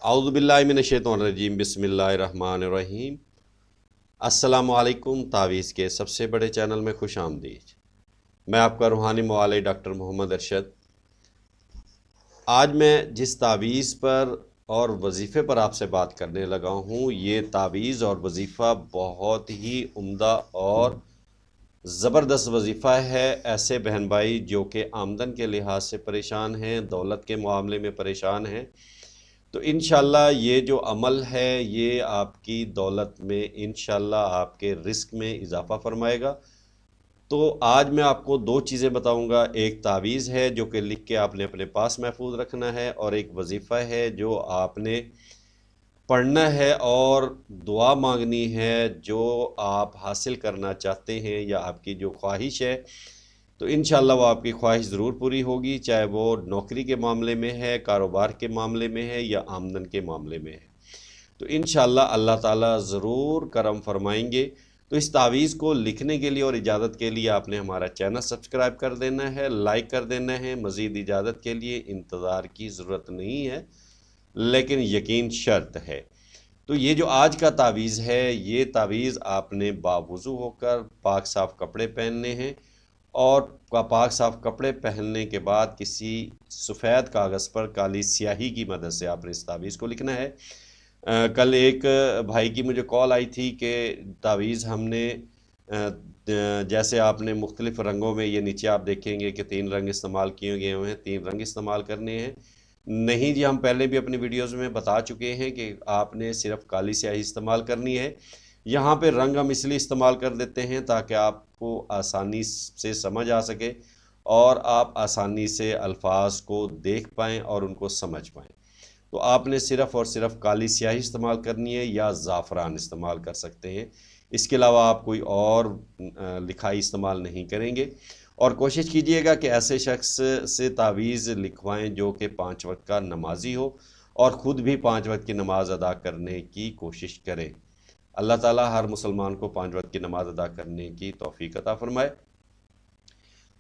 औज़ु बिल्लाहि मिनश्शैतानिर्रजीम बिस्मिल्लाहिर्रहमानिर्रहीम। अस्सलामु अलैकुम। तावीज़ के सबसे बड़े चैनल में खुश आमदीद। मैं आपका रूहानी मुआलिज डॉक्टर मोहम्मद अरशद। आज मैं जिस तावीज़ पर और वजीफ़े पर आपसे बात करने लगा हूँ, ये तावीज़ और वजीफ़ा बहुत ही उम्दा और ज़बरदस्त वजीफ़ा है। ऐसे बहन भाई जो कि आमदन के लिहाज से परेशान हैं, दौलत के मामले में परेशान हैं, तो इंशाल्लाह ये जो अमल है ये आपकी दौलत में, इंशाल्लाह आपके रिस्क में इजाफ़ा फरमाएगा। तो आज मैं आपको दो चीज़ें बताऊंगा। एक तावीज़ है जो कि लिख के आपने अपने पास महफूज रखना है, और एक वजीफ़ा है जो आपने पढ़ना है और दुआ मांगनी है जो आप हासिल करना चाहते हैं या आपकी जो ख्वाहिश है। तो इंशाल्लाह वो आपकी ख्वाहिश ज़रूर पूरी होगी, चाहे वो नौकरी के मामले में है, कारोबार के मामले में है या आमदन के मामले में है। तो इंशाल्लाह अल्लाह ताला ज़रूर करम फरमाएंगे। तो इस तावीज़ को लिखने के लिए और इजाज़त के लिए आपने हमारा चैनल सब्सक्राइब कर देना है, लाइक कर देना है। मज़ीद इजाज़त के लिए इंतज़ार की ज़रूरत नहीं है, लेकिन यकीन शर्त है। तो ये जो आज का तावीज़ है, ये तावीज़ आपने बावुज़ू होकर पाक साफ़ कपड़े पहनने हैं, और पाक साफ़ कपड़े पहनने के बाद किसी सफ़ेद कागज़ पर काली स्याही की मदद से आपने इस तावीज़ को लिखना है। कल एक भाई की मुझे कॉल आई थी कि तावीज़ हमने जैसे आपने मुख्तलिफ़ रंगों में, ये नीचे आप देखेंगे कि 3 रंग इस्तेमाल किए गए हुए हैं, 3 रंग इस्तेमाल करने हैं। नहीं जी, हम पहले भी अपनी वीडियोज़ में बता चुके हैं कि आपने सिर्फ काली स्याही इस्तेमाल करनी है। यहाँ पे रंग हम इसलिए इस्तेमाल कर देते हैं ताकि आपको आसानी से समझ आ सके और आप आसानी से अल्फाज को देख पाएँ और उनको समझ पाएँ। तो आपने सिर्फ़ और सिर्फ काली स्याही इस्तेमाल करनी है या ज़ाफ़रान इस्तेमाल कर सकते हैं। इसके अलावा आप कोई और लिखाई इस्तेमाल नहीं करेंगे। और कोशिश कीजिएगा कि ऐसे शख्स से तावीज़ लिखवाएं जो कि 5 वक्त का नमाजी हो और ख़ुद भी 5 वक्त की नमाज़ अदा करने की कोशिश करें। अल्लाह ताला हर मुसलमान को 5 वक्त की नमाज़ अदा करने की तौफ़ीक़ अता फ़रमाए।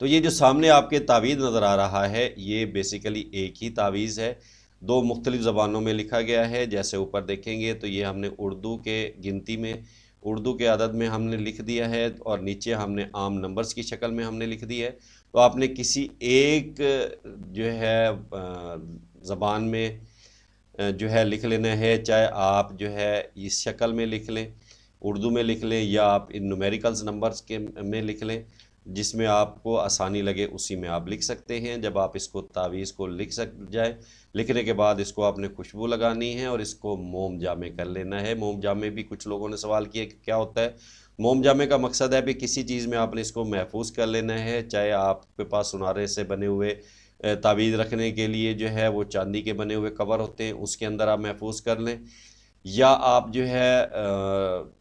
तो ये जो सामने आपके तावीज़ नज़र आ रहा है, ये बेसिकली एक ही तावीज़ है, 2 मुख्तलिफ़ ज़बानों में लिखा गया है। जैसे ऊपर देखेंगे तो ये हमने उर्दू के गिनती में, उर्दू के अदद में हमने लिख दिया है, और नीचे हमने आम नंबर्स की शक्ल में हमने लिख दी है। तो आपने किसी एक जो है ज़बान में जो है लिख लेना है, चाहे आप जो है इस शक्ल में लिख लें, उर्दू में लिख लें, या आप इन न्यूमेरिकल्स नंबर्स के में लिख लें, जिसमें आपको आसानी लगे उसी में आप लिख सकते हैं। जब आप इसको तावीज़ को लिख जाए, लिखने के बाद इसको आपने खुशबू लगानी है और इसको मोम जामे कर लेना है। मोम जामे भी कुछ लोगों ने सवाल किया कि क्या होता है। मोम जामे का मकसद है कि किसी चीज़ में आपने इसको महफूज कर लेना है, चाहे आपके पास सुनारे से बने हुए तावीज़ रखने के लिए जो है वो चांदी के बने हुए कवर होते हैं, उसके अंदर आप महफूज कर लें, या आप जो है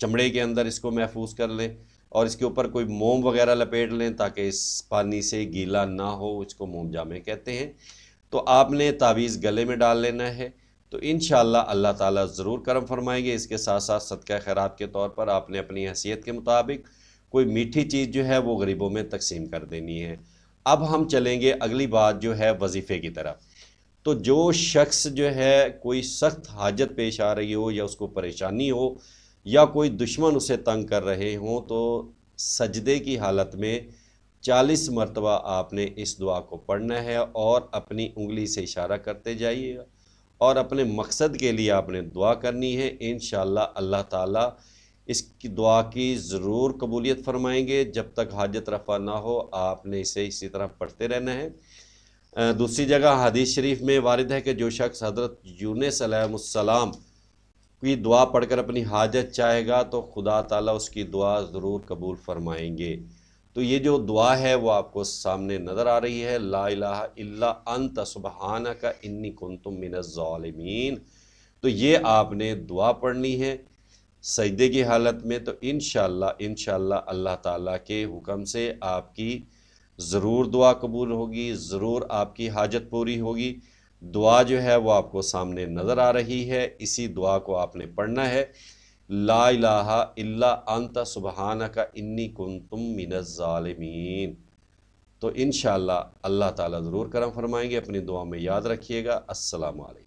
चमड़े के अंदर इसको महफूज कर लें और इसके ऊपर कोई मोम वगैरह लपेट लें ताकि इस पानी से गीला ना हो। इसको मोम जामे कहते हैं। तो आपने तावीज़ गले में डाल लेना है। तो इंशाअल्लाह अल्लाह ताला ज़रूर करम फरमाएंगे। इसके साथ साथ सदका खैरात के तौर पर आपने अपनी हैसियत के मुताबिक कोई मीठी चीज़ जो है वो गरीबों में तकसीम कर देनी है। अब हम चलेंगे अगली बात जो है वजीफ़े की तरफ। तो जो शख्स जो है कोई सख्त हाजत पेश आ रही हो, या उसको परेशानी हो, या कोई दुश्मन उसे तंग कर रहे हों, तो सजदे की हालत में 40 मरतबा आपने इस दुआ को पढ़ना है और अपनी उंगली से इशारा करते जाइएगा और अपने मकसद के लिए आपने दुआ करनी है। इंशाअल्लाह अल्लाह ताला इसकी दुआ की ज़रूर कबूलियत फरमाएंगे। जब तक हाजत रफ़ा ना हो आपने इसे इसी तरह पढ़ते रहना है। दूसरी जगह हदीस शरीफ में वारिद है कि जो शख्स हज़रत यूनुस अलैहिस्सलाम की दुआ पढ़कर अपनी हाजत चाहेगा तो खुदा ताला उसकी दुआ ज़रूर कबूल फरमाएंगे। तो ये जो दुआ है वो आपको सामने नज़र आ रही है, ला इलाहा इल्ला अंत सुब्हानका इन्नी कुन्तु मिनज़ ज़ालिमीन। तो ये आपने दुआ पढ़नी है सजदे की हालत में। तो इंशाअल्लाह अल्लाह ताला के हुक्म से आपकी ज़रूर दुआ कबूल होगी, ज़रूर आपकी हाजत पूरी होगी। दुआ जो है वो आपको सामने नज़र आ रही है। इसी दुआ को आपने पढ़ना है, ला इलाहा इल्ला अंत सुब्हानका इन्नी कुन्तु मिनज़ ज़ालिमीन। तो इंशाअल्लाह अल्लाह ताला ज़रूर करम फरमाएंगे। अपनी दुआ में याद रखिएगा। अस्सलामु अलैकुम।